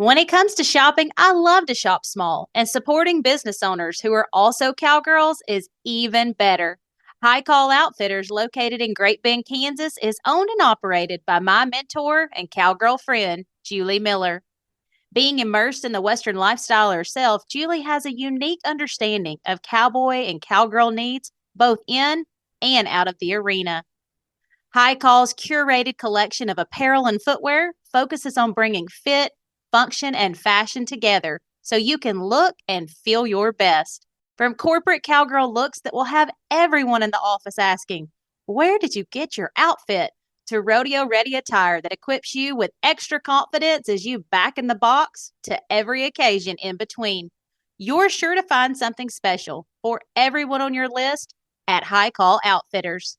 When it comes to shopping, I love to shop small, and supporting business owners who are also cowgirls is even better. High Call Outfitters, located in Great Bend, Kansas, is owned and operated by my mentor and cowgirl friend, Julie Miller. Being immersed in the Western lifestyle herself, Julie has a unique understanding of cowboy and cowgirl needs, both in and out of the arena. High Call's curated collection of apparel and footwear focuses on bringing fit, function, and fashion together so you can look and feel your best. From corporate cowgirl looks that will have everyone in the office asking, "Where did you get your outfit?" to rodeo ready attire that equips you with extra confidence as you back in the box to every occasion in between. You're sure to find something special for everyone on your list at High Call Outfitters.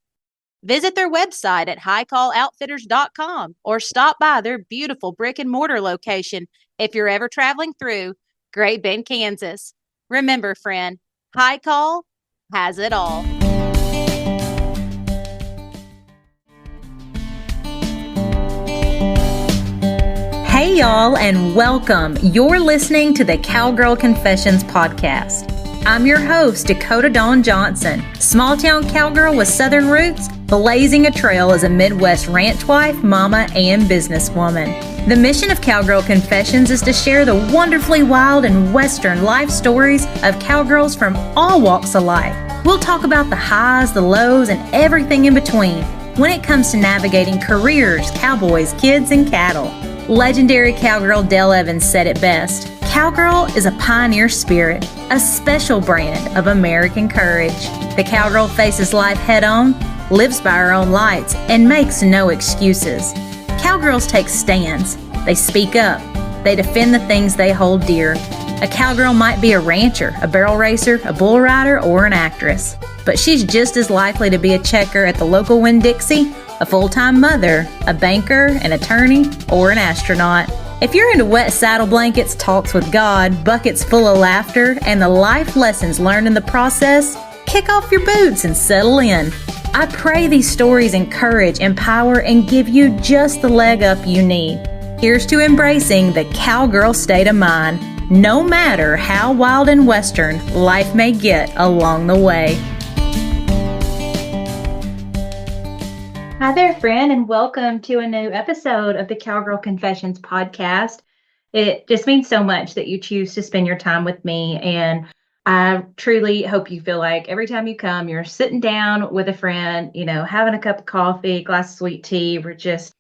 Visit their website at highcalloutfitters.com or stop by their beautiful brick and mortar location if you're ever traveling through Great Bend, Kansas. Remember, friend, High Call has it all. Hey, y'all, and welcome. You're listening to the Cowgirl Confessions podcast. I'm your host, Dakota Dawn Johnson, small-town cowgirl with Southern roots, blazing a trail as a Midwest ranch wife, mama, and businesswoman. The mission of Cowgirl Confessions is to share the wonderfully wild and Western life stories of cowgirls from all walks of life. We'll talk about the highs, the lows, and everything in between when it comes to navigating careers, cowboys, kids, and cattle. Legendary cowgirl Dale Evans said it best. Cowgirl is a pioneer spirit, a special brand of American courage. The cowgirl faces life head on, lives by her own lights, and makes no excuses. Cowgirls take stands. They speak up. They defend the things they hold dear. A cowgirl might be a rancher, a barrel racer, a bull rider, or an actress. But she's just as likely to be a checker at the local Winn-Dixie, a full-time mother, a banker, an attorney, or an astronaut. If you're into wet saddle blankets, talks with God, buckets full of laughter, and the life lessons learned in the process, kick off your boots and settle in. I pray these stories encourage, empower, and give you just the leg up you need. Here's to embracing the cowgirl state of mind, no matter how wild and Western life may get along the way. Hi there, friend, and welcome to a new episode of the Cowgirl Confessions podcast. It just means so much that you choose to spend your time with me, and I truly hope you feel like every time you come, you're sitting down with a friend, having a cup of coffee, glass of sweet tea. We're just,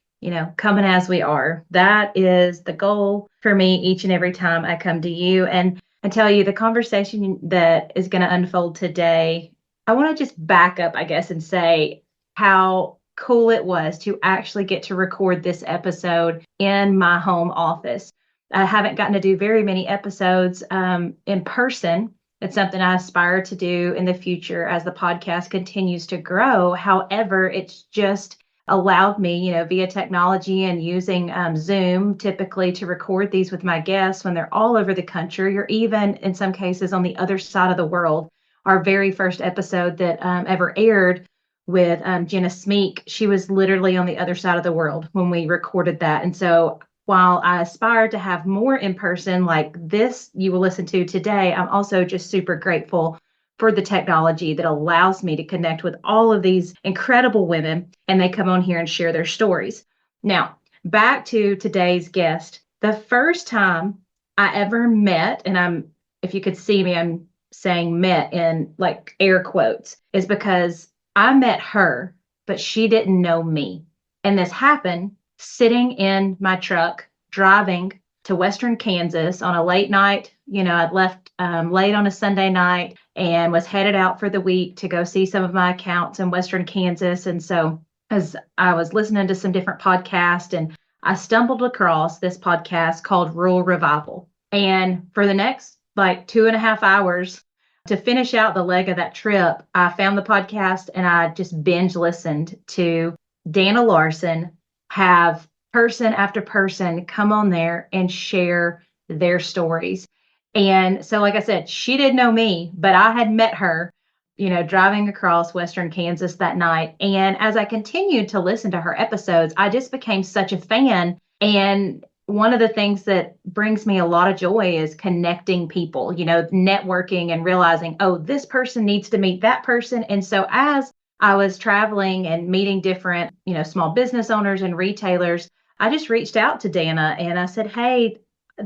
coming as we are. That is the goal for me each and every time I come to you. And I tell you, the conversation that is going to unfold today, I want to just back up, I guess, and say how cool it was to actually get to record this episode in my home office. I haven't gotten to do very many episodes in person. It's something I aspire to do in the future as the podcast continues to grow. However, it's just allowed me, via technology and using Zoom typically to record these with my guests when they're all over the country or even in some cases on the other side of the world. Our very first episode that ever aired with Jenna Smeek, she was literally on the other side of the world when we recorded that. And so while I aspire to have more in person like this you will listen to today, I'm also just super grateful for the technology that allows me to connect with all of these incredible women, and they come on here and share their stories. Now, back to today's guest. The first time I ever met, and if you could see me, I'm saying met in like air quotes, is because I met her, but she didn't know me. And this happened sitting in my truck, driving to Western Kansas on a late night. I'd left late on a Sunday night and was headed out for the week to go see some of my accounts in Western Kansas. And so as I was listening to some different podcasts, and I stumbled across this podcast called Rural Revival. And for the next 2.5 hours, to finish out the leg of that trip, I found the podcast and I just binge listened to Danna Larson have person after person come on there and share their stories. And so, like I said, she didn't know me, but I had met her, driving across Western Kansas that night. And as I continued to listen to her episodes, I just became such a fan. And one of the things that brings me a lot of joy is connecting people, networking and realizing, oh, this person needs to meet that person. And so as I was traveling and meeting different, small business owners and retailers, I just reached out to Danna and I said, hey,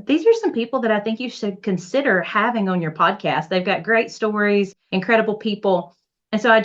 these are some people that I think you should consider having on your podcast. They've got great stories, incredible people. And so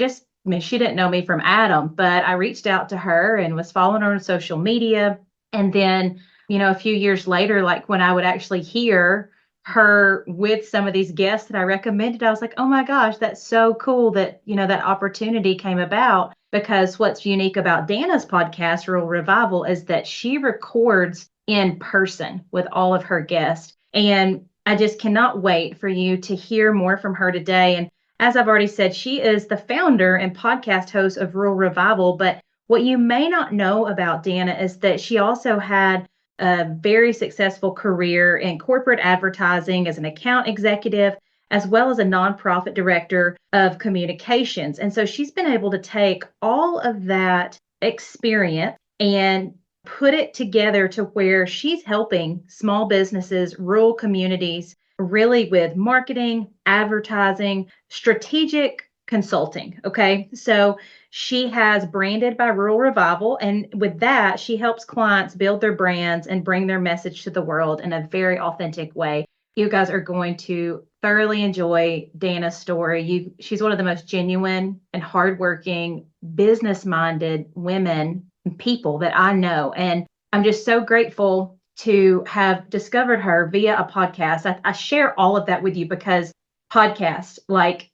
she didn't know me from Adam, but I reached out to her and was following her on social media. And then, a few years later, like when I would actually hear her with some of these guests that I recommended, I was like, oh my gosh, that's so cool that, that opportunity came about. Because what's unique about Danna's podcast, Rural Revival, is that she records in person with all of her guests. And I just cannot wait for you to hear more from her today. And as I've already said, she is the founder and podcast host of Rural Revival. But what you may not know about Danna is that she also had a very successful career in corporate advertising as an account executive, as well as a nonprofit director of communications. And so she's been able to take all of that experience and put it together to where she's helping small businesses, rural communities, really with marketing, advertising, strategic consulting. Okay. So she has Branded by Rural Revival. And with that, she helps clients build their brands and bring their message to the world in a very authentic way. You guys are going to thoroughly enjoy Danna's story. She's one of the most genuine and hardworking, business-minded women and people that I know. And I'm just so grateful to have discovered her via a podcast. I share all of that with you because podcasts, like,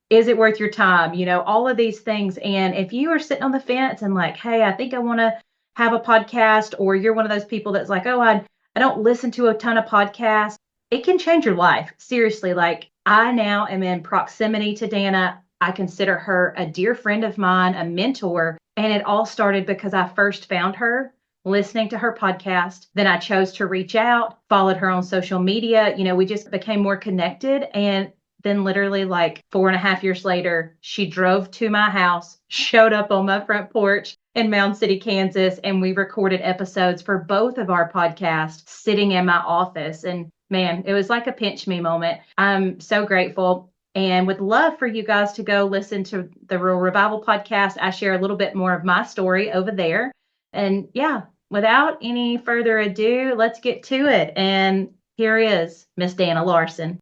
is it worth your time? All of these things. And if you are sitting on the fence and like, hey, I think I want to have a podcast, or you're one of those people that's like, oh, I don't listen to a ton of podcasts, it can change your life. Seriously, like I now am in proximity to Danna. I consider her a dear friend of mine, a mentor. And it all started because I first found her listening to her podcast. Then I chose to reach out, followed her on social media. We just became more connected. And then literally like 4.5 years later, she drove to my house, showed up on my front porch in Mound City, Kansas, and we recorded episodes for both of our podcasts sitting in my office. And man, it was like a pinch me moment. I'm so grateful and would love for you guys to go listen to the Rural Revival podcast. I share a little bit more of my story over there. And yeah, without any further ado, let's get to it. And here is Miss Danna Larson.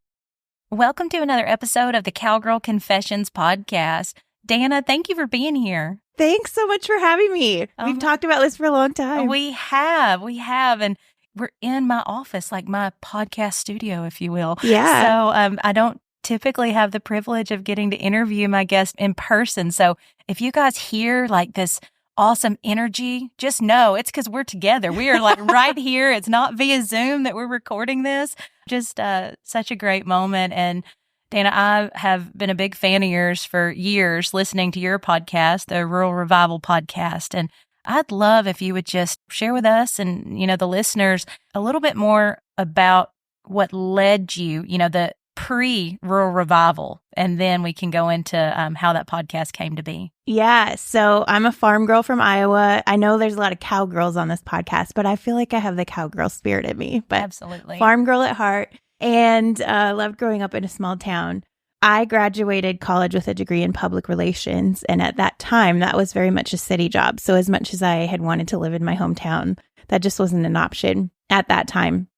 Welcome to another episode of the Cowgirl Confessions podcast. Danna, thank you for being here. Thanks so much for having me. We've talked about this for a long time. We have. And we're in my office, like my podcast studio, if you will. Yeah. So I don't typically have the privilege of getting to interview my guests in person. So if you guys hear like this awesome energy, just know it's because we're together. We are like right here. It's not via Zoom that we're recording this. Just such a great moment. And Danna, I have been a big fan of yours for years, listening to your podcast, the Rural Revival podcast. And I'd love if you would just share with us and, the listeners a little bit more about what led you, the pre-Rural Revival, and then we can go into how that podcast came to be. Yeah, so I'm a farm girl from Iowa. I know there's a lot of cowgirls on this podcast, but I feel like I have the cowgirl spirit in me. But absolutely. Farm girl at heart, and loved growing up in a small town. I graduated college with a degree in public relations, and at that time, that was very much a city job. So as much as I had wanted to live in my hometown, that just wasn't an option at that time.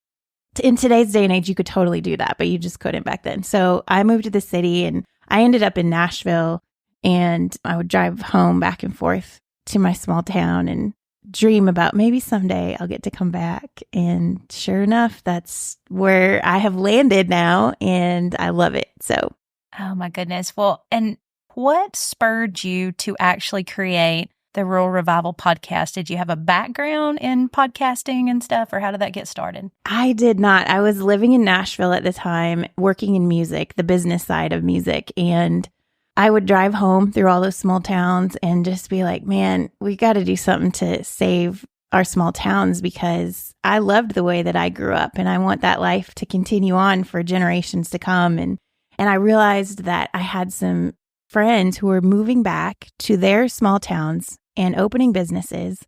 In today's day and age, you could totally do that, but you just couldn't back then. So I moved to the city, and I ended up in Nashville, and I would drive home back and forth to my small town and dream about maybe someday I'll get to come back. And sure enough, that's where I have landed now, and I love it. So, oh my goodness. Well, and what spurred you to actually create the Rural Revival podcast? Did you have a background in podcasting and stuff, or how did that get started? I did not. I was living in Nashville at the time, working in music, the business side of music. And I would drive home through all those small towns and just be like, man, we got to do something to save our small towns, because I loved the way that I grew up and I want that life to continue on for generations to come. And I realized that I had some friends who were moving back to their small towns and opening businesses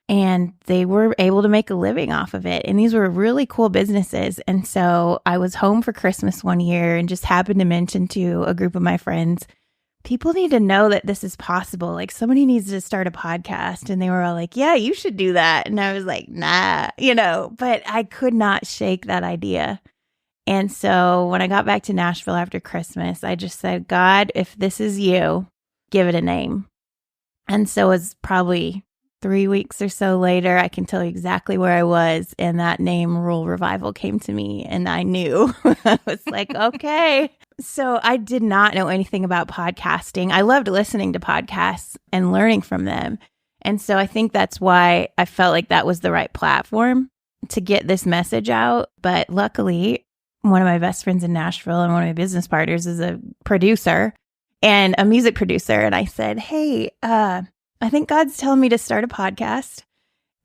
and they were able to make a living off of it. And these were really cool businesses. And so I was home for Christmas one year and just happened to mention to a group of my friends, people need to know that this is possible. Like, somebody needs to start a podcast. And they were all like, yeah, you should do that. And I was like, nah, but I could not shake that idea. And so when I got back to Nashville after Christmas, I just said, God, if this is you, give it a name. And so it was probably 3 weeks or so later, I can tell you exactly where I was. And that name, Rural Revival, came to me. And I knew. I was like, okay. So I did not know anything about podcasting. I loved listening to podcasts and learning from them. And so I think that's why I felt like that was the right platform to get this message out. But luckily, one of my best friends in Nashville and one of my business partners is a producer and a music producer. And I said, hey, I think God's telling me to start a podcast.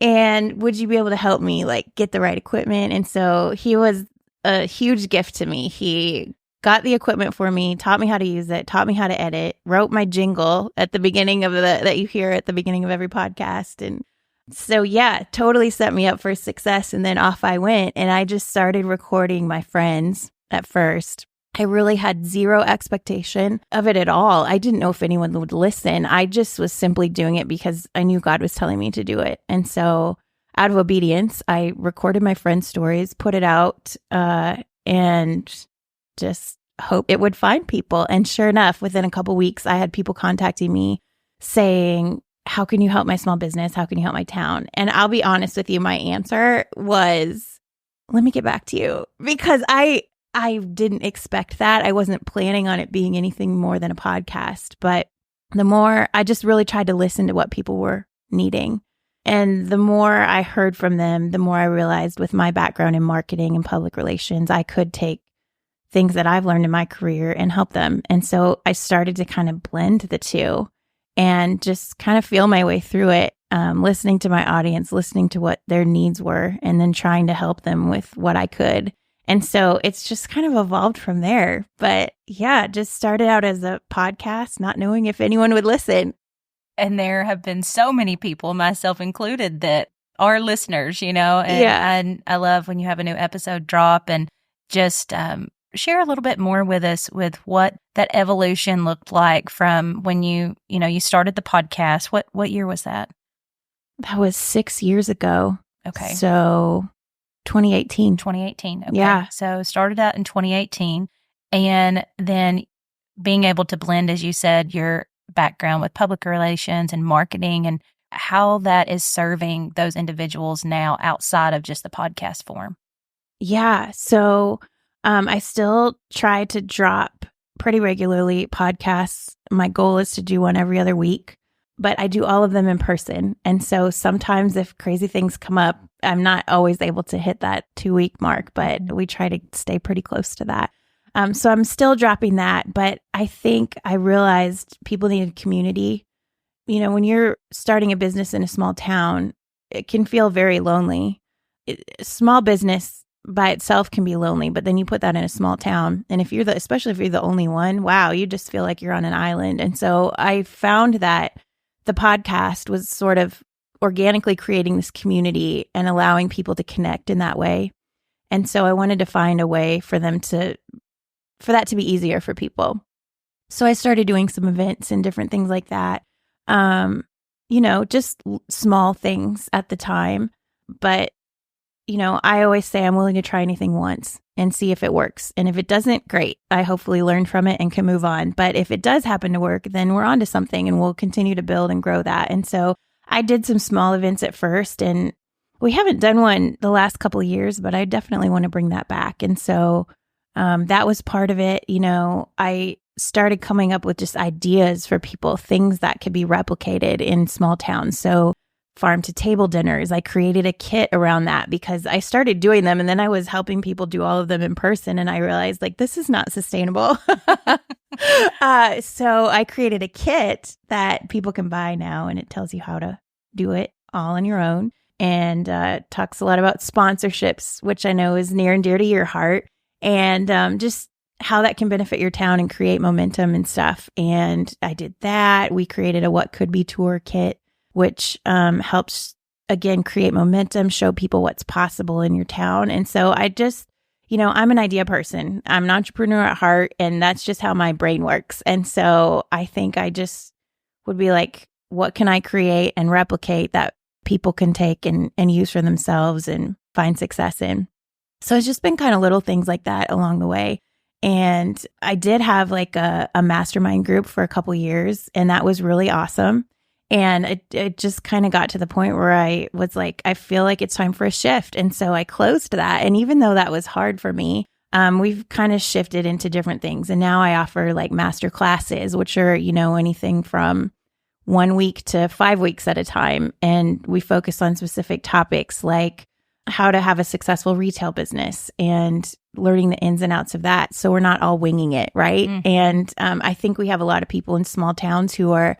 And would you be able to help me get the right equipment? And so he was a huge gift to me. He got the equipment for me, taught me how to use it, taught me how to edit, wrote my jingle at the beginning of that you hear at the beginning of every podcast. And so, yeah, totally set me up for success. And then off I went, and I just started recording my friends at first. I really had zero expectation of it at all. I didn't know if anyone would listen. I just was simply doing it because I knew God was telling me to do it. And so out of obedience, I recorded my friends' stories, put it out, and just hope it would find people. And sure enough, within a couple weeks, I had people contacting me saying, how can you help my small business? How can you help my town? And I'll be honest with you, my answer was, let me get back to you, because I didn't expect that. I wasn't planning on it being anything more than a podcast. But the more I just really tried to listen to what people were needing. And the more I heard from them, the more I realized with my background in marketing and public relations, I could take things that I've learned in my career and help them. And so I started to kind of blend the two and just kind of feel my way through it, listening to my audience, listening to what their needs were, and then trying to help them with what I could. And so it's just kind of evolved from there. But yeah, just started out as a podcast, not knowing if anyone would listen. And there have been so many people, myself included, that are listeners, and, and I love when you have a new episode drop, and just share a little bit more with us with what that evolution looked like from when you started the podcast. What year was that? That was 6 years ago. Okay. So 2018. 2018. Okay. Yeah. So started out in 2018, and then being able to blend, as you said, your background with public relations and marketing, and how that is serving those individuals now outside of just the podcast form. Yeah. So I still try to drop pretty regularly podcasts. My goal is to do one every other week, but I do all of them in person. And so sometimes if crazy things come up, I'm not always able to hit that 2-week mark, but we try to stay pretty close to that. So I'm still dropping that, but I think I realized people needed community. When you're starting a business in a small town, it can feel very lonely. Small business by itself can be lonely, but then you put that in a small town. And especially if you're the only one, wow, you just feel like you're on an island. And so I found that the podcast was sort of organically creating this community and allowing people to connect in that way. And so I wanted to find a way for that to be easier for people. So I started doing some events and different things like that. Just small things at the time. But I always say I'm willing to try anything once and see if it works. And if it doesn't, great. I hopefully learn from it and can move on. But if it does happen to work, then we're on to something, and we'll continue to build and grow that. And so I did some small events at first, and we haven't done one the last couple of years, but I definitely want to bring that back. And so that was part of it. I started coming up with just ideas for people, things that could be replicated in small towns. So farm to table dinners, I created a kit around that because I started doing them, and then I was helping people do all of them in person, and I realized this is not sustainable. So I created a kit that people can buy now, and it tells you how to do it all on your own, and talks a lot about sponsorships, which I know is near and dear to your heart, and just how that can benefit your town and create momentum and stuff. And I did that. We created a What Could Be tour kit, which helps again, create momentum, show people what's possible in your town. And so I just, I'm an idea person. I'm an entrepreneur at heart, and that's just how my brain works. And so I think I just would be like, what can I create and replicate that people can take and use for themselves and find success in? So it's just been kind of little things like that along the way. And I did have like a mastermind group for a couple years, and that was really awesome. And it just kind of got to the point where I was like, I feel like it's time for a shift. And so I closed that. And even though that was hard for me, we've kind of shifted into different things. And now I offer like master classes, which are, anything from 1 week to 5 weeks at a time. And we focus on specific topics like how to have a successful retail business and learning the ins and outs of that. So we're not all winging it, right? Mm-hmm. And I think we have a lot of people in small towns who are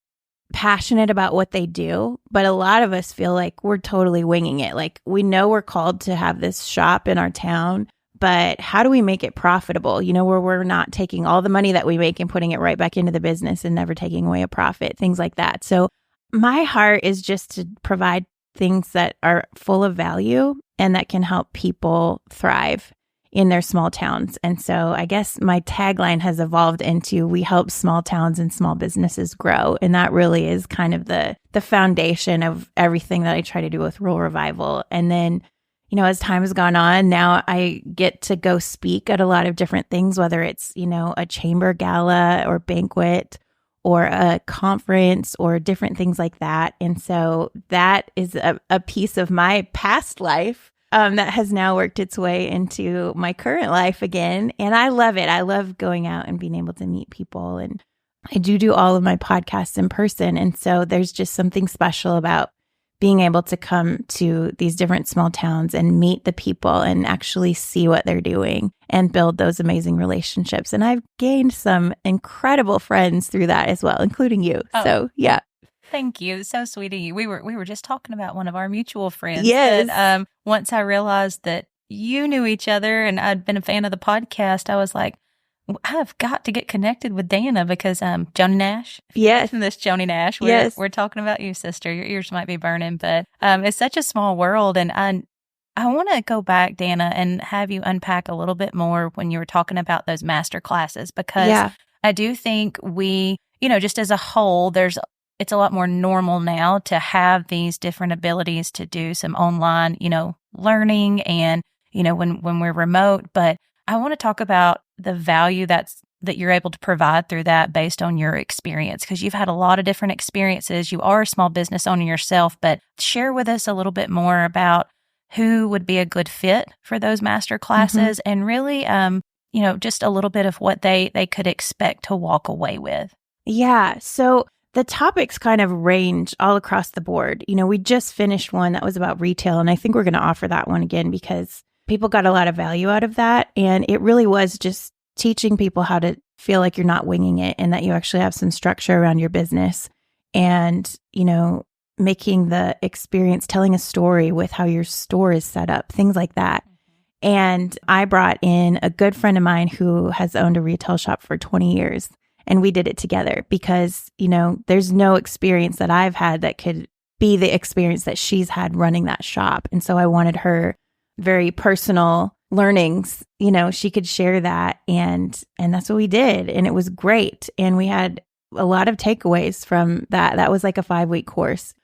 passionate about what they do, but a lot of us feel like we're totally winging it. Like we know we're called to have this shop in our town, but how do we make it profitable? Where we're not taking all the money that we make and putting it right back into the business and never taking away a profit, things like that. So my heart is just to provide things that are full of value and that can help people thrive in their small towns. And so I guess my tagline has evolved into we help small towns and small businesses grow. And that really is kind of the foundation of everything that I try to do with Rural Revival. And then, as time has gone on, now I get to go speak at a lot of different things, whether it's, a chamber gala or banquet or a conference or different things like that. And so that is a piece of my past life that has now worked its way into my current life again. And I love it. I love going out and being able to meet people. And I do all of my podcasts in person. And so there's just something special about being able to come to these different small towns and meet the people and actually see what they're doing and build those amazing relationships. And I've gained some incredible friends through that as well, including you. Oh. So, yeah. Thank you. So sweet of you. We were just talking about one of our mutual friends. Yes. That, once I realized that you knew each other and I'd been a fan of the podcast, I was like, I've got to get connected with Danna because Joni Nash. Yes. This Joni Nash. We're talking about you, sister. Your ears might be burning, but it's such a small world. And I want to go back, Danna, and have you unpack a little bit more when you were talking about those master classes, because I do think we, just as a whole, it's a lot more normal now to have these different abilities to do some online, learning and, when we're remote. But I want to talk about the value that you're able to provide through that based on your experience, because you've had a lot of different experiences. You are a small business owner yourself, but share with us a little bit more about who would be a good fit for those master classes and really, just a little bit of what they could expect to walk away with. Yeah. So the topics kind of range all across the board. We just finished one that was about retail, and I think we're going to offer that one again because people got a lot of value out of that. And it really was just teaching people how to feel like you're not winging it and that you actually have some structure around your business and, making the experience, telling a story with how your store is set up, things like that. And I brought in a good friend of mine who has owned a retail shop for 20 years. And we did it together because, there's no experience that I've had that could be the experience that she's had running that shop. And so I wanted her very personal learnings, she could share that. And that's what we did. And it was great. And we had a lot of takeaways from that. That was like a 5-week course.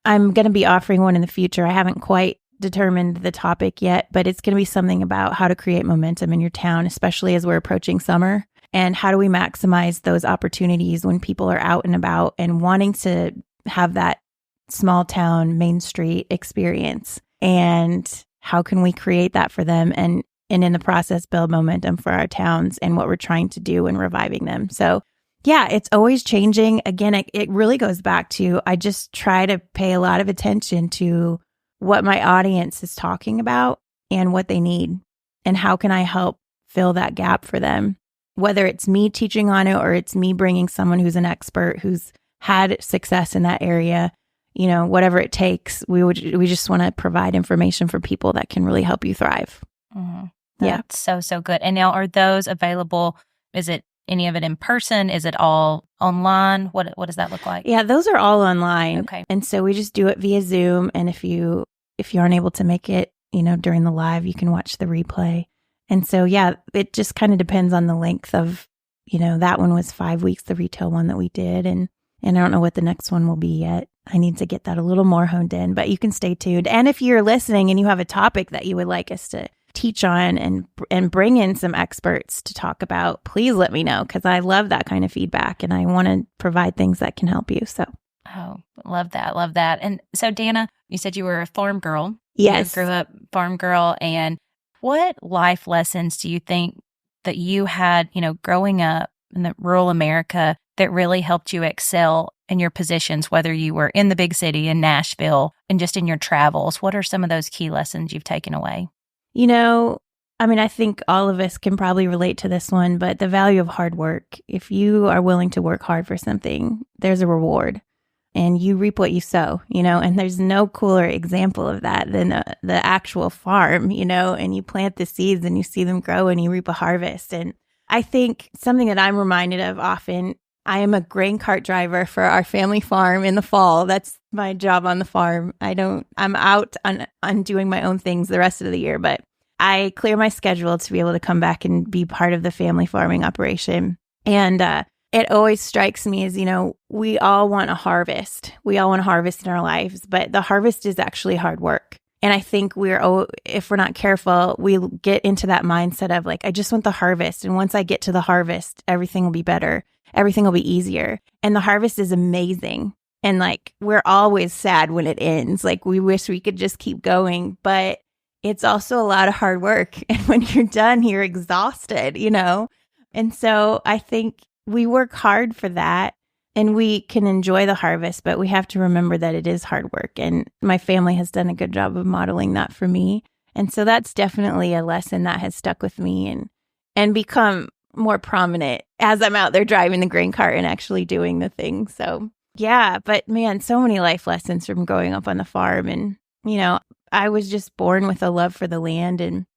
I'm going to be offering one in the future. I haven't quite determined the topic yet, but it's going to be something about how to create momentum in your town, especially as we're approaching summer. And how do we maximize those opportunities when people are out and about and wanting to have that small town Main Street experience? And how can we create that for them and in the process build momentum for our towns and what we're trying to do and reviving them? So yeah, it's always changing. Again, it really goes back to I just try to pay a lot of attention to what my audience is talking about and what they need and how can I help fill that gap for them. Whether it's me teaching on it or it's me bringing someone who's an expert who's had success in that area, whatever it takes, we just want to provide information for people that can really help you thrive. Mm-hmm. That's so good. And now are those available? Is it any of it in person? Is it all online? What does that look like? Yeah, those are all online. Okay. And so we just do it via Zoom. And if you aren't able to make it, during the live, you can watch the replay. And so, yeah, it just kind of depends on the length of, that one was 5 weeks, the retail one that we did. And I don't know what the next one will be yet. I need to get that a little more honed in, but you can stay tuned. And if you're listening and you have a topic that you would like us to teach on and bring in some experts to talk about, please let me know, because I love that kind of feedback and I want to provide things that can help you. So, love that. Love that. And so, Danna, you said you were a farm girl. Yes. You grew up farm girl. And what life lessons do you think that you had, growing up in the rural America that really helped you excel in your positions, whether you were in the big city in Nashville and just in your travels? What are some of those key lessons you've taken away? I think all of us can probably relate to this one, but the value of hard work. If you are willing to work hard for something, there's a reward and you reap what you sow, and there's no cooler example of that than the actual farm, and you plant the seeds and you see them grow and you reap a harvest. And I think something that I'm reminded of often, I am a grain cart driver for our family farm in the fall. That's my job on the farm. I'm out on doing my own things the rest of the year, but I clear my schedule to be able to come back and be part of the family farming operation. And it always strikes me as, we all want a harvest. We all want a harvest in our lives, but the harvest is actually hard work. And I think if we're not careful, we get into that mindset of like, I just want the harvest. And once I get to the harvest, everything will be better. Everything will be easier. And the harvest is amazing. And like, we're always sad when it ends. Like, we wish we could just keep going, but it's also a lot of hard work. And when you're done, you're exhausted, And so I think we work hard for that and we can enjoy the harvest, but we have to remember that it is hard work. And my family has done a good job of modeling that for me. And so that's definitely a lesson that has stuck with me and become more prominent as I'm out there driving the grain cart and actually doing the thing. So yeah, but man, so many life lessons from growing up on the farm. And, I was just born with a love for the land. And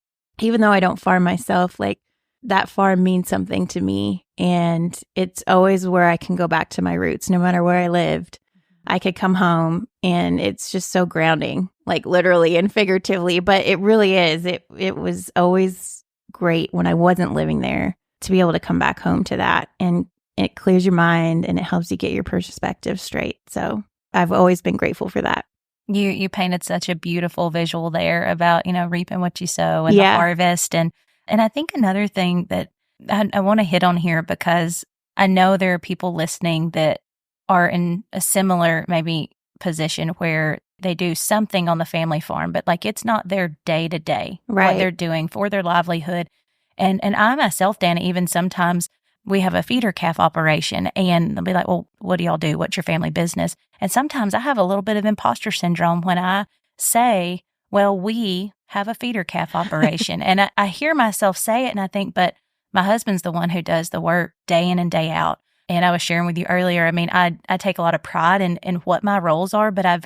even though I don't farm myself, like that farm means something to me. And it's always where I can go back to my roots, no matter where I lived. I could come home and it's just so grounding, like literally and figuratively, but it really is. It was always great when I wasn't living there to be able to come back home to that. And it clears your mind and it helps you get your perspective straight. So I've always been grateful for that. You painted such a beautiful visual there about, reaping what you sow and the harvest. And I think another thing that I want to hit on here, because I know there are people listening that are in a similar maybe position where they do something on the family farm, but like it's not their day to day, what they're doing for their livelihood. And I myself, Danna, even sometimes we have a feeder calf operation and they'll be like, well, what do y'all do? What's your family business? And sometimes I have a little bit of imposter syndrome when I say, well, we have a feeder calf operation. And I hear myself say it and I think, but my husband's the one who does the work day in and day out. And I was sharing with you earlier, I take a lot of pride in what my roles are, but I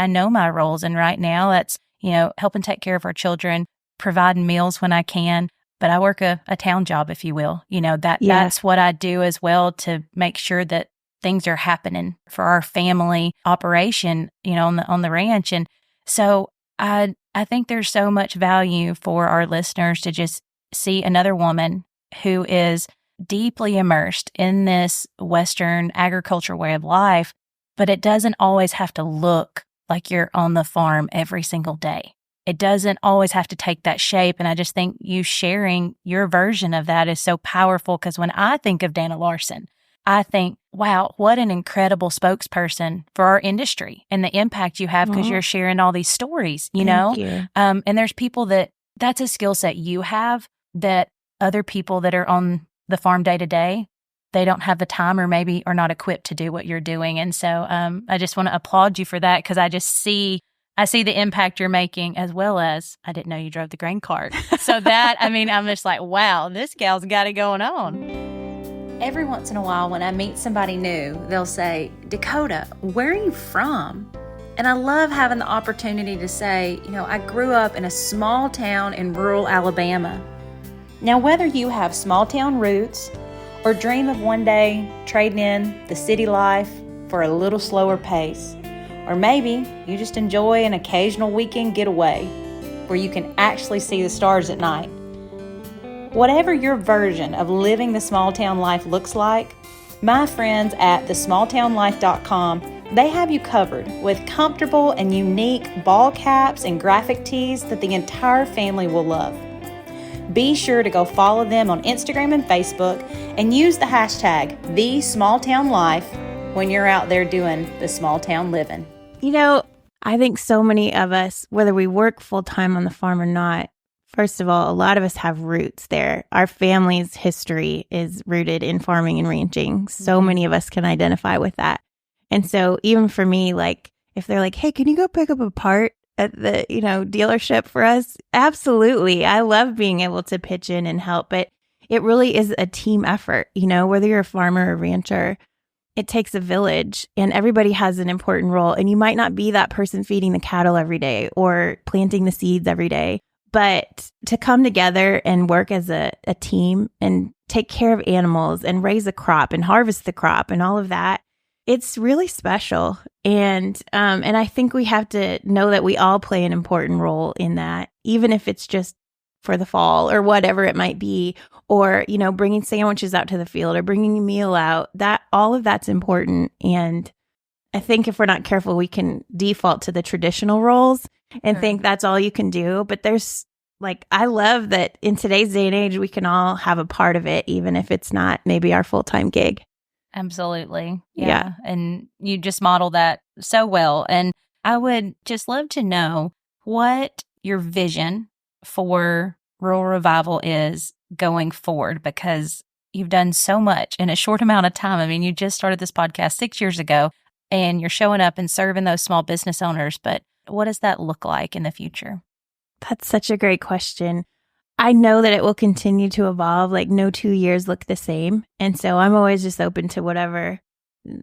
know my roles. And right now that's, helping take care of our children, providing meals when I can. But I work a town job, if you will. That's what I do as well to make sure that things are happening for our family operation, on the ranch. And so I think there's so much value for our listeners to just see another woman who is deeply immersed in this Western agriculture way of life, but it doesn't always have to look like you're on the farm every single day. It doesn't always have to take that shape. And I just think you sharing your version of that is so powerful, because when I think of Danna Larson, I think, wow, what an incredible spokesperson for our industry and the impact you have, because you're sharing all these stories, Thank you. And there's people that's a skill set you have that other people that are on the farm day to day, they don't have the time or maybe are not equipped to do what you're doing. And so I just want to applaud you for that, because I see the impact you're making, as well as I didn't know you drove the grain cart. So that, I'm just like, wow, this gal's got it going on. Every once in a while when I meet somebody new, they'll say, Dakota, where are you from? And I love having the opportunity to say, I grew up in a small town in rural Alabama. Now, whether you have small town roots or dream of one day trading in the city life for a little slower pace. Or maybe you just enjoy an occasional weekend getaway where you can actually see the stars at night. Whatever your version of living the small town life looks like, my friends at thesmalltownlife.com, they have you covered with comfortable and unique ball caps and graphic tees that the entire family will love. Be sure to go follow them on Instagram and Facebook and use the hashtag #TheSmallTownLife when you're out there doing the small town living. You know, I think so many of us, whether we work full time on the farm or not, first of all, a lot of us have roots there. Our family's history is rooted in farming and ranching. So many of us can identify with that. And so even for me, like if they're like, hey, can you go pick up a part at the, dealership for us? Absolutely. I love being able to pitch in and help, but it really is a team effort. Whether you're a farmer or rancher, it takes a village and everybody has an important role. And you might not be that person feeding the cattle every day or planting the seeds every day, but to come together and work as a team and take care of animals and raise a crop and harvest the crop and all of that, it's really special. And I think we have to know that we all play an important role in that, even if it's just for the fall or whatever it might be, or, bringing sandwiches out to the field or bringing a meal out, that all of that's important. And I think if we're not careful, we can default to the traditional roles and think that's all you can do. But there's I love that in today's day and age, we can all have a part of it, even if it's not maybe our full-time gig. Absolutely. Yeah. And you just model that so well. And I would just love to know what your vision for Rural Revival is going forward, because you've done so much in a short amount of time. I mean, you just started this podcast 6 years ago and you're showing up and serving those small business owners. But what does that look like in the future? That's such a great question. I know that it will continue to evolve. No 2 years look the same. And so I'm always just open to whatever.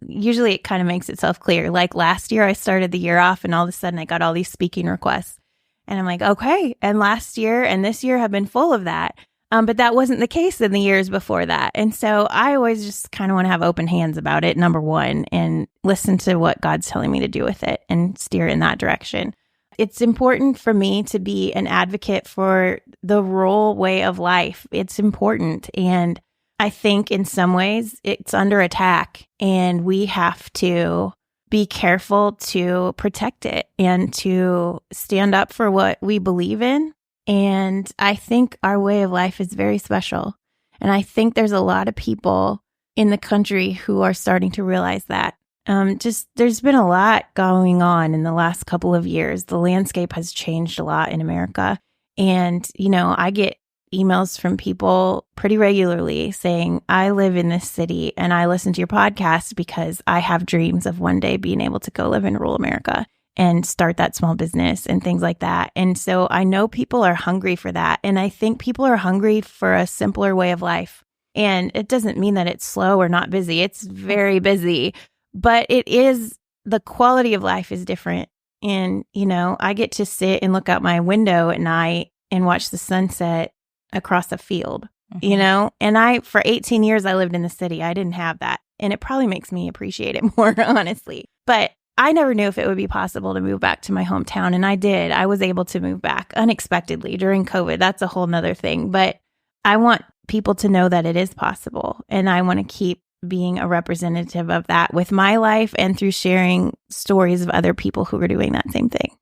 Usually it kind of makes itself clear. Last year, I started the year off and all of a sudden I got all these speaking requests. And I'm like, okay. And last year and this year have been full of that. But that wasn't the case in the years before that. And so I always just kind of want to have open hands about it, number one, and listen to what God's telling me to do with it and steer in that direction. It's important for me to be an advocate for the rural way of life. It's important. And I think in some ways it's under attack and we have to be careful to protect it and to stand up for what we believe in. And I think our way of life is very special. And I think there's a lot of people in the country who are starting to realize that. There's been a lot going on in the last couple of years. The landscape has changed a lot in America. And, I get emails from people pretty regularly saying, I live in this city and I listen to your podcast because I have dreams of one day being able to go live in rural America and start that small business and things like that. And so I know people are hungry for that. And I think people are hungry for a simpler way of life. And it doesn't mean that it's slow or not busy. It's very busy. But it is, the quality of life is different. And, I get to sit and look out my window at night and watch the sunset across a field, and for 18 years, I lived in the city. I didn't have that. And it probably makes me appreciate it more, honestly. But I never knew if it would be possible to move back to my hometown. And I did. I was able to move back unexpectedly during COVID. That's a whole nother thing. But I want people to know that it is possible. And I want to keep being a representative of that with my life and through sharing stories of other people who are doing that same thing.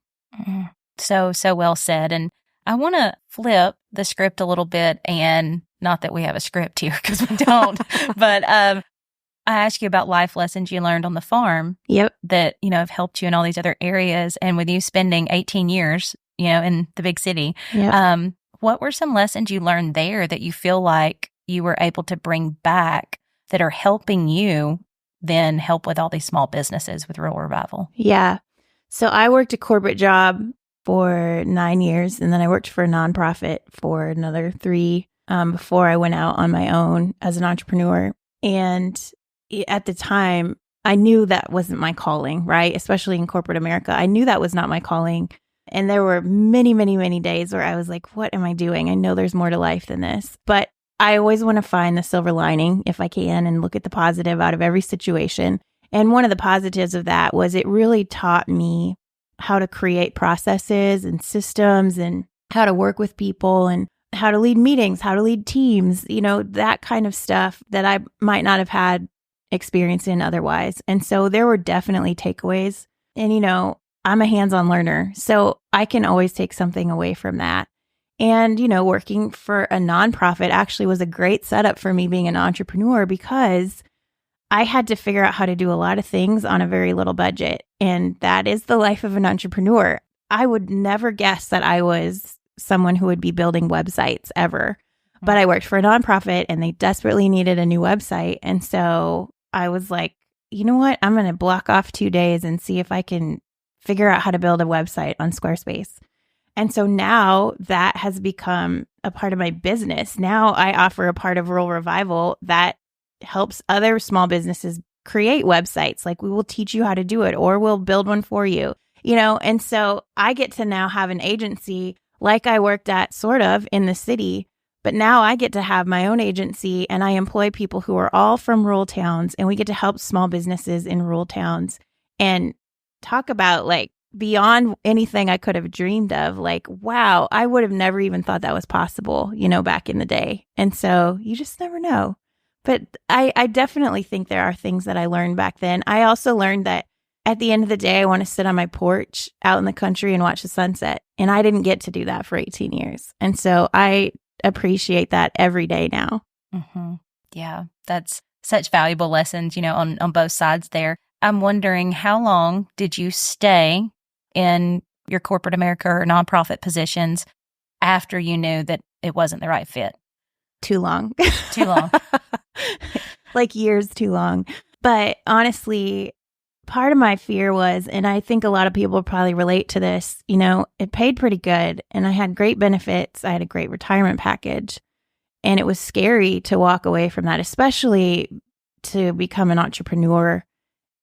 So well said. And I want to flip the script a little bit, and not that we have a script here because we don't, but I asked you about life lessons you learned on the farm. Yep. That, have helped you in all these other areas. And with you spending 18 years, in the big city, yep. What were some lessons you learned there that you feel like you were able to bring back that are helping you then help with all these small businesses with Rural Revival? Yeah. So I worked a corporate job for 9 years, and then I worked for a nonprofit for another 3 before I went out on my own as an entrepreneur. And at the time, I knew that wasn't my calling, right? Especially in corporate America. I knew that was not my calling. And there were many, many, many days where I was like, what am I doing? I know there's more to life than this. But I always want to find the silver lining if I can and look at the positive out of every situation. And one of the positives of that was it really taught me how to create processes and systems and how to work with people and how to lead meetings, how to lead teams, that kind of stuff that I might not have had experience in otherwise. And so there were definitely takeaways. And, I'm a hands-on learner, so I can always take something away from that. And, working for a nonprofit actually was a great setup for me being an entrepreneur because I had to figure out how to do a lot of things on a very little budget. And that is the life of an entrepreneur. I would never guess that I was someone who would be building websites ever. But I worked for a nonprofit and they desperately needed a new website. And so I was like, you know what? I'm going to block off 2 days and see if I can figure out how to build a website on Squarespace. And so now that has become a part of my business. Now I offer a part of Rural Revival that helps other small businesses create websites. Like we will teach you how to do it or we'll build one for you, and so I get to now have an agency like I worked at sort of in the city, but now I get to have my own agency and I employ people who are all from rural towns and we get to help small businesses in rural towns and talk about like beyond anything I could have dreamed of. Like, wow, I would have never even thought that was possible, back in the day. And so you just never know. But I definitely think there are things that I learned back then. I also learned that at the end of the day, I want to sit on my porch out in the country and watch the sunset. And I didn't get to do that for 18 years. And so I appreciate that every day now. Mm-hmm. Yeah, that's such valuable lessons, on both sides there. I'm wondering, how long did you stay in your corporate America or nonprofit positions after you knew that it wasn't the right fit? Too long. Too long. Like years too long. But honestly, part of my fear was, and I think a lot of people probably relate to this, it paid pretty good and I had great benefits. I had a great retirement package and it was scary to walk away from that, especially to become an entrepreneur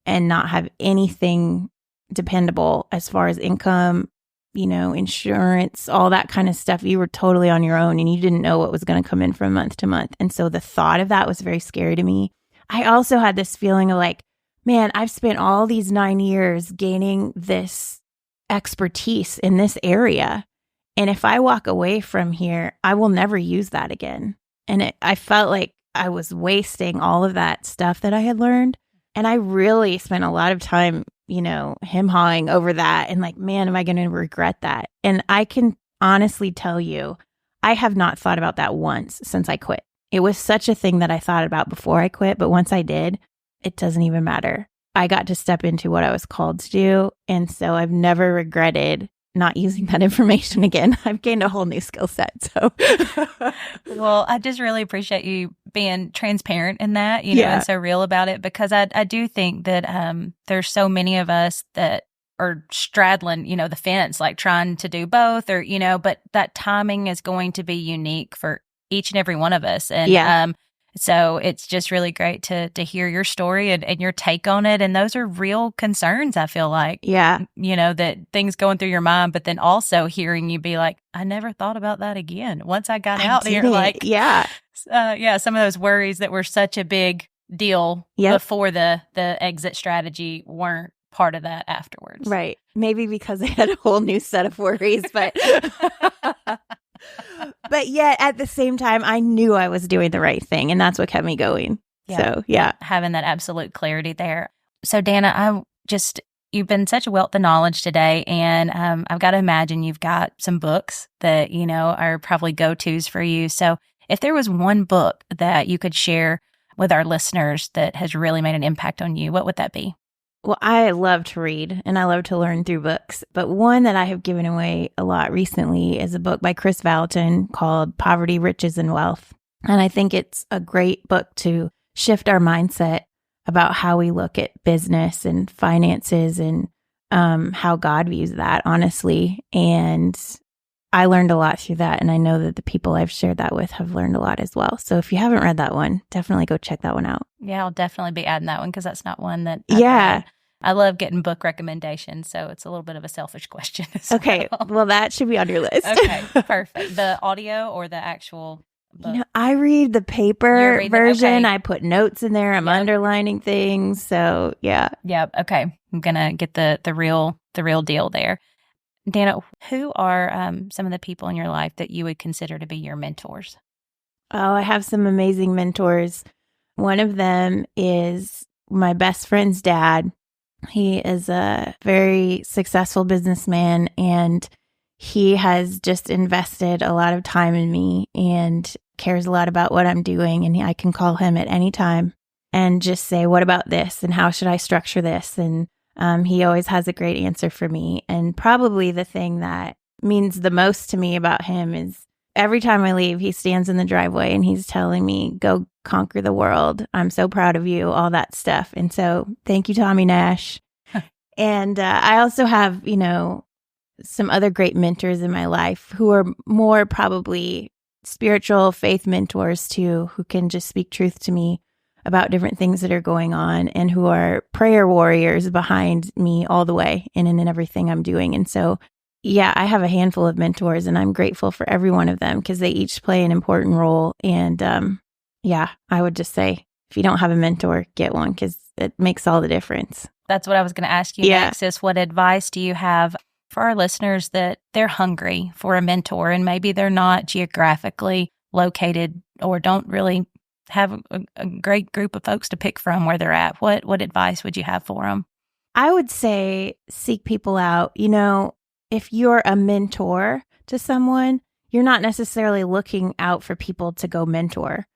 and not have anything dependable as far as income, insurance, all that kind of stuff. You were totally on your own and you didn't know what was going to come in from month to month. And so the thought of that was very scary to me. I also had this feeling of like, man, I've spent all these 9 years gaining this expertise in this area. And if I walk away from here, I will never use that again. And I felt like I was wasting all of that stuff that I had learned. And I really spent a lot of time, hem-hawing over that and like, man, am I going to regret that? And I can honestly tell you, I have not thought about that once since I quit. It was such a thing that I thought about before I quit, but once I did, it doesn't even matter. I got to step into what I was called to do. And so I've never regretted not using that information again. I've gained a whole new skill set. So, well, I just really appreciate you being transparent in that, and so real about it, because I do think that there's so many of us that are straddling, the fence, like trying to do both or, but that timing is going to be unique for each and every one of us. And so it's just really great to hear your story and your take on it. And those are real concerns, I feel like. Yeah. That things going through your mind, but then also hearing you be like, I never thought about that again. Once I got out here, like, some of those worries that were such a big deal before the exit strategy weren't part of that afterwards. Right. Maybe because I had a whole new set of worries, but... But yet at the same time, I knew I was doing the right thing. And that's what kept me going. Yeah. So, yeah. Having that absolute clarity there. So, Danna, you've been such a wealth of knowledge today. And I've got to imagine you've got some books that, are probably go-tos for you. So if there was one book that you could share with our listeners that has really made an impact on you, what would that be? Well, I love to read and I love to learn through books, but one that I have given away a lot recently is a book by Chris Valentin called Poverty, Riches, and Wealth. And I think it's a great book to shift our mindset about how we look at business and finances and how God views that, honestly. And I learned a lot through that. And I know that the people I've shared that with have learned a lot as well. So if you haven't read that one, definitely go check that one out. Yeah, I'll definitely be adding that one because that's not one that I love getting book recommendations. So it's a little bit of a selfish question. Okay. Well, that should be on your list. Okay, perfect. The audio or the actual I read the paper version. Okay. I put notes in there. I'm underlining things. So yeah. Yep. Okay. I'm gonna get the real deal there. Danna, who are some of the people in your life that you would consider to be your mentors? Oh, I have some amazing mentors. One of them is my best friend's dad. He is a very successful businessman, and he has just invested a lot of time in me and cares a lot about what I'm doing. And I can call him at any time and just say, what about this? And how should I structure this? And he always has a great answer for me. And probably the thing that means the most to me about him is every time I leave, he stands in the driveway and he's telling me, go conquer the world. I'm so proud of you, all that stuff. And so thank you, Tommy Nash. And I also have, some other great mentors in my life who are more probably spiritual faith mentors too, who can just speak truth to me about different things that are going on and who are prayer warriors behind me all the way in everything I'm doing. And so, yeah, I have a handful of mentors and I'm grateful for every one of them because they each play an important role. And I would just say, if you don't have a mentor, get one because it makes all the difference. That's what I was going to ask you next is what advice do you have for our listeners that they're hungry for a mentor and maybe they're not geographically located or don't really have a great group of folks to pick from where they're at? What advice would you have for them? I would say seek people out. If you're a mentor to someone, you're not necessarily looking out for people to go mentor.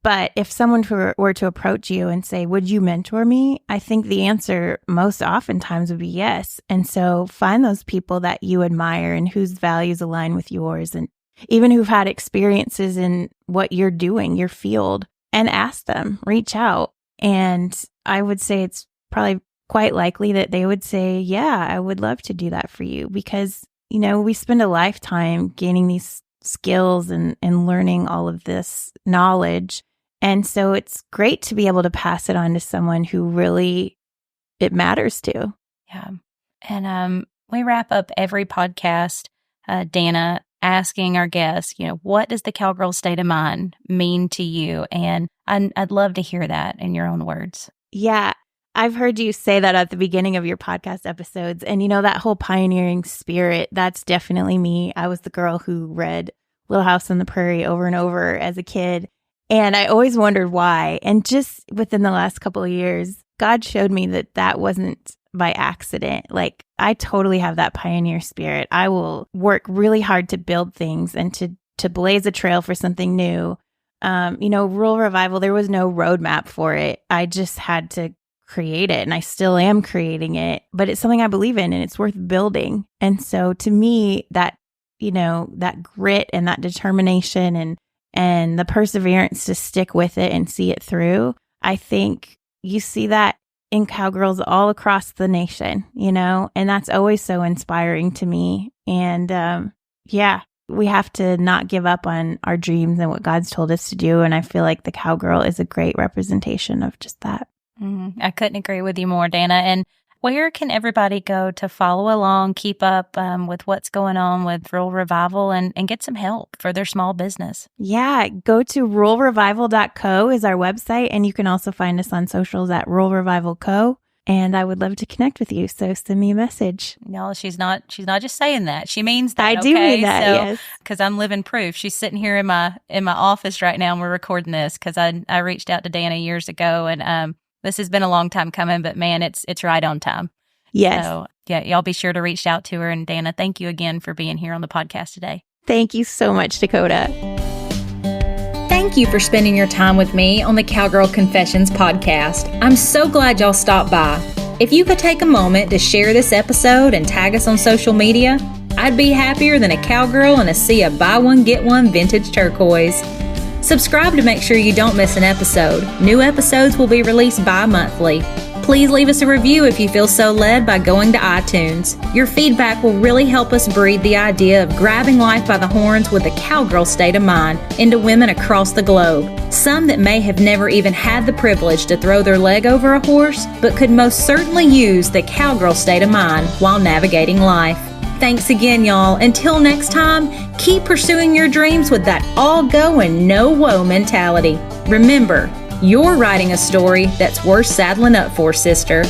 But if someone were to approach you and say, would you mentor me? I think the answer most oftentimes would be yes. And so find those people that you admire and whose values align with yours, and even who've had experiences in what you're doing, your field, and ask them, reach out. And I would say it's probably quite likely that they would say, yeah, I would love to do that for you because, we spend a lifetime gaining these skills and learning all of this knowledge. And so it's great to be able to pass it on to someone who really it matters to. Yeah. And we wrap up every podcast, Danna, asking our guests, what does the cowgirl state of mind mean to you? And I'd love to hear that in your own words. Yeah. I've heard you say that at the beginning of your podcast episodes. And, that whole pioneering spirit, that's definitely me. I was the girl who read Little House on the Prairie over and over as a kid. And I always wondered why. And just within the last couple of years, God showed me that wasn't by accident. Like, I totally have that pioneer spirit. I will work really hard to build things and to blaze a trail for something new. Rural revival, there was no roadmap for it. I just had to create it, and I still am creating it. But it's something I believe in, and it's worth building. And so to me, that grit and that determination and the perseverance to stick with it and see it through, I think you see that in cowgirls all across the nation, and that's always so inspiring to me. And we have to not give up on our dreams and what God's told us to do. And I feel like the cowgirl is a great representation of just that. I couldn't agree with you more, Danna. And where can everybody go to follow along, keep up with what's going on with Rural Revival and get some help for their small business? Yeah, go to ruralrevival.co is our website. And you can also find us on socials at Rural Revival Co. And I would love to connect with you. So send me a message. No, she's not just saying that. She means that. I do mean that, yes. Because I'm living proof. She's sitting here in my office right now and we're recording this because I reached out to Danna years ago and this has been a long time coming, but man, it's right on time. Yes. So yeah, y'all be sure to reach out to her. And Danna, thank you again for being here on the podcast today. Thank you so much, Dakota. Thank you for spending your time with me on the Cowgirl Confessions podcast. I'm so glad y'all stopped by. If you could take a moment to share this episode and tag us on social media, I'd be happier than a cowgirl in a sea of buy one, get one vintage turquoise. Subscribe to make sure you don't miss an episode. New episodes will be released bi-monthly. Please leave us a review if you feel so led by going to iTunes. Your feedback will really help us breed the idea of grabbing life by the horns with a cowgirl state of mind into women across the globe. Some that may have never even had the privilege to throw their leg over a horse, but could most certainly use the cowgirl state of mind while navigating life. thanks again, y'all. Until next time, keep pursuing your dreams with that all go and no woe mentality. Remember, you're writing a story that's worth saddling up for, sister.